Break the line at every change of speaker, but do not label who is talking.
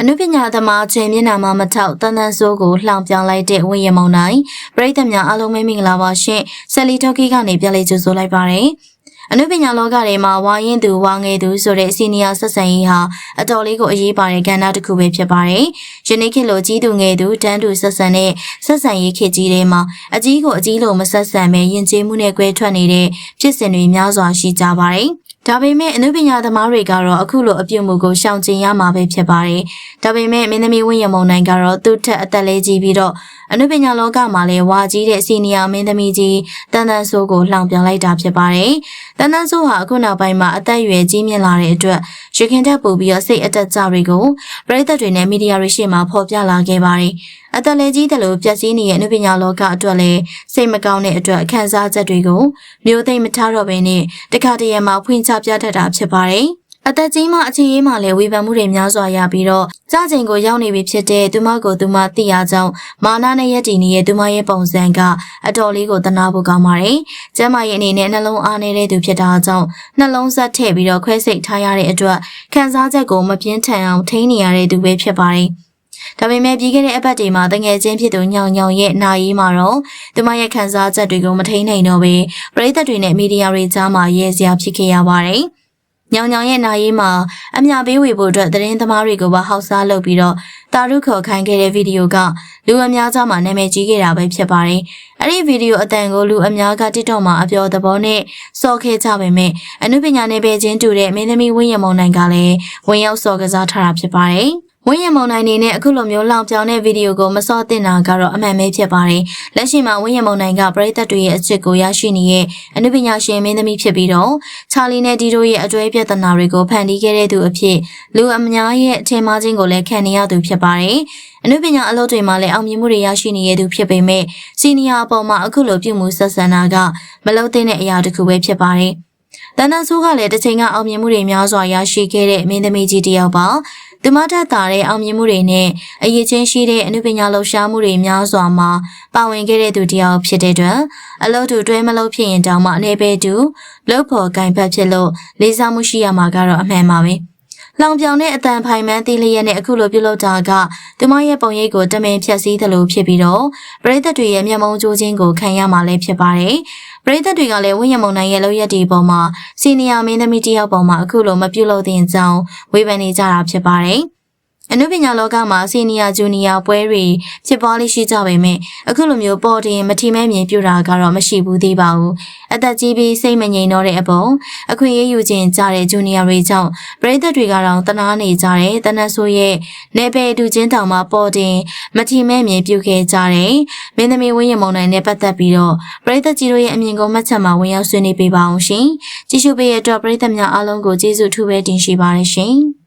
အနုပညာသမားချေမျက်နှာမှာမထောက်တန်တန်ဆိုးကိုလှောင်ပြောင်းလိုက်တဲ့ဝင်းရမောင်နိုင်ပရိသတ်များအားလုံးပဲမင်္ဂလာပါရှင်ဆက်လီထော်ကီကနေပြန်လေးကြိုဆိုလိုက်ပါတယ်အနုပညာလောကထဲမှာဝါရင်သူဝါငယ်သူဆိုတဲ့စီနီယာဆက်ဆံရေးဟာအတော်လေးကိုအရေးပါတဲ့ကဏ္ဍတစ်ခုပဲဖြစ်ပါတယ်ယနေ့ခေတ်လိုကြီးသူငယ်သူတန်းတူဆက်ဆံတဲ့ဆက်ဆံရေးခေတ်ကြီးထဲမှာအကြီးကိုအကြီးလိုမဆက်ဆံပဲယဉ်ကျေးမှုနဲ့ကွဲထွက်နေတဲ့ဖြစ်စဉ်တွေများစွာရှိကြပါတယ်ဒါပေမဲ့အနုပညာသမားတွေကတော့အခုလိုအပြုတ်မှုကိုရှောင်ကျဉ်ရမှာပဲဖြစ်ပါတယ်။ဒါပေမဲ့မင်းသမီးဝင်းရမုံနိုင်ကတော့သူ့ထက်အသက်လေးကြီးပြီးတော့အနုပညာလောကမှာလည်းဝါကြီးတဲ့စီနီယာမင်းသမီးကြီးတန်တန်ဆိုးကိုလှောင်ပြောင်းလိုက်တာဖြစ်ပါတယ်။တန်တန်ဆိုးဟာအခုနောက်ပိုင်းမှာအသက်အရွယ်ကြီးမြင့်လာတဲ့အတွက်ရခင်တက်ပို့ပြီးတော့စိတ်အတက်ကြတွေကိုပရိသတ်တွေနဲ့မီဒီယာတွေရှေ့မှာဖော်ပြလာခဲ့ပါတယ်။အသက်လေးကြီးတယ်လို့ပြည့်စည်နေတဲ့အနုပညာလောကအတွက်လည်းစိတ်မကောင်းတဲ့အတွက်အခန်းစားချက်တွေကိုမျိုးသိမ့်မထားတော့ဘဲနဲ့တခါတရံမှာဖွင့်ချပြတတ်တာဖြစ်ပါတယ်။အသက်ကြီးမှအခြေရေးမှလည်းဝေဖန်မှုတွေများစွာရပြီးတော့ကြာချိန်ကိုရောက်နေပြီဖြစ်တဲ့သူမကိုသူမသိရကြောင်းမာနနဲ့ရက်တည်နေတဲ့သူမရဲ့ပုံစံကအတော်လေးကိုသနာဖို့ကောင်းပါတယ်။ကျမရဲ့အနေနဲ့နှလုံးအားနေတဲ့သူဖြစ်တာကြောင့်နှလုံးဆက်ထည့်ပြီးတော့ခွဲစိတ်ထားရတဲ့အတွက်ခံစားချက်ကိုမပြင်းထန်အောင်ထိန်းနေရတဲ့သူပဲဖြစ်ပါတယ်။ဒါပေမဲ့ပြီးခဲ့တဲ့အပတ်တွေမှာတငယ်ချင်းဖြစ်သူညောင်ညောင်ရဲ့နာရီမှာတော့သူမရဲ့ခံစားချက်တွေကိုမထိန်းနိုင်တော့ဘဲပရိသတ်တွေနဲ့မီဒီယာတွေကြားမှာရဲစရာဖြစ်ခဲ့ရပါတယ်။ညောင်ညောင်ရဲ့နာရီမှာအမြပေးဝေဖို့အတွက်သတင်းသမားတွေကိုပါဟောက်စားလုပ်ပြီးတော့တာရုခေါ်ခိုင်းခဲ့တဲ့ဗီဒီယိုကလူအများကြားမှာနာမည်ကြီးခဲ့တာပဲဖြစ်ပါတယ်။အဲ့ဒီဗီဒီယိုအတန်ကိုလူအများက TikTok မှာအပြောသဘောနဲ့စော်ခဲ့ကြပေမဲ့အနုပညာနယ်ပယ်ချင်းတူတဲ့မင်းသမီးဝင်းရမုံနိုင်ကလည်းဝင်ရောက်စော်ကစားထားတာဖြစ်ပါတယ်။ဝင်းရမုံနိုင်နေနဲ့အခုလိုမျိုးလောင်ပြောင်တဲ့ဗီဒီယိုကိုမစော့တင်တာကတော့အမှန်ပဲဖြစ်ပါတယ်။လက်ရှိမှာဝင်းရမုံနိုင်ကပရိသတ်တွေရဲ့အချစ်ကိုရရှိနေတဲ့အနုပညာရှင်မင်းသမီးဖြစ်ပြီးတော့ချာလီနဲ့ဒီတို့ရဲ့အတွဲပြဿနာတွေကိုဖန်တီးခဲ့တဲ့သူအဖြစ်လူအများရဲ့အထင်မှားခြင်းကိုလည်းခံနေရသူဖြစ်ပါတယ်။အနုပညာအလုပ်တွေမှာလည်းအောင်မြင်မှုတွေရရှိနေတဲ့သူဖြစ်ပေမဲ့စီနီယာအပေါ်မှာအခုလိုပြုမှုဆက်ဆံတာကမလုပ်သင့်တဲ့အရာတစ်ခုပဲဖြစ်ပါတယ်။တန်တန်ဆိုးကလည်းတစ်ချိန်ကအောင်မြင်မှုတွေများစွာရရှိခဲ့တဲ့မင်းသမီးကြီးတစ်ယောက်ပါသူမထက်သာတဲ့အောင်မြင်မှုတွေနဲ့အရေးချင်းရှိတဲ့အနုပညာလှူရှားမှုတွေများစွာမှာပါဝင်ခဲ့တဲ့သူတစ်ယောက်ဖြစ်တဲ့အတွက်အလုပ်တူတွဲမလုပ်ဖြစ်ရင်တောင်မှအနေပဲတူလုပ်ဖို့ကင်ဖက်ဖြစ်လို့လေးစားမှုရှိရမှာကတော့အမှန်ပါပဲလောင်ပြောင်တဲ့အတန်ဖိုင်မှန်းတီးလျက်နဲ့အခုလိုပြုလုပ်တာကသူမရဲ့ပုံရိပ်ကိုတမင်ဖြတ်စည်းသလိုဖြစ်ပြီးတော့ပရိသတ်တွေရဲ့မျက်မှောင်ကြိုးခြင်းကိုခံရမှာလည်းဖြစ်ပါတယ်ပရိသတ်တွေကလည်းဝင်းရမုံနိုင်ရဲ့လုပ်ရက်ဒီပေါ်မှာစီနီယာမင်းသမီးတယောက်ပေါ်မှာအခုလိုမပြုလုပ်သင့်ကြောင်းဝေဖန်နေကြတာဖြစ်ပါတယ်အနုပညာလောကမှာစီနီယာဂျူနီယာပွဲတွေဖြစ်ပွားလေးရှိကြပေမဲ့အခုလိုမျိုးပေါ်တင်မထီမဲ့မြင်ပြတာကတော့မရှိဘူးသေးပါဘူးအသက်ကြီးပြီးစိတ်မငြိမ်တော့တဲ့အပေါ်အခွင့်အရေးယူခြင်းကြတဲ့ဂျူနီယာတွေကြောင့်ပရိသတ်တွေကတော့တနာနေကြတဲ့တနတ်ဆိုးရဲ့နေပယ်တူချင်းတောင်မှာပေါ်တင်မထီမဲ့မြင်ပြုခဲ့ကြတဲ့မင်းသမီးဝင်းရမုံနိုင်နဲ့ပတ်သက်ပြီးတော့ပရိသတ်ကြီးတို့ရဲ့အမြင်ကိုမှတ်ချက်မှာဝင်ရောက်ဆွေးနွေးပေးပါအောင်ရှင်ကြည့်ရှုပေးရတဲ့ပရိသတ်များအားလုံးကိုကျေးဇူးထူးပဲတင်ရှိပါတယ်ရှင်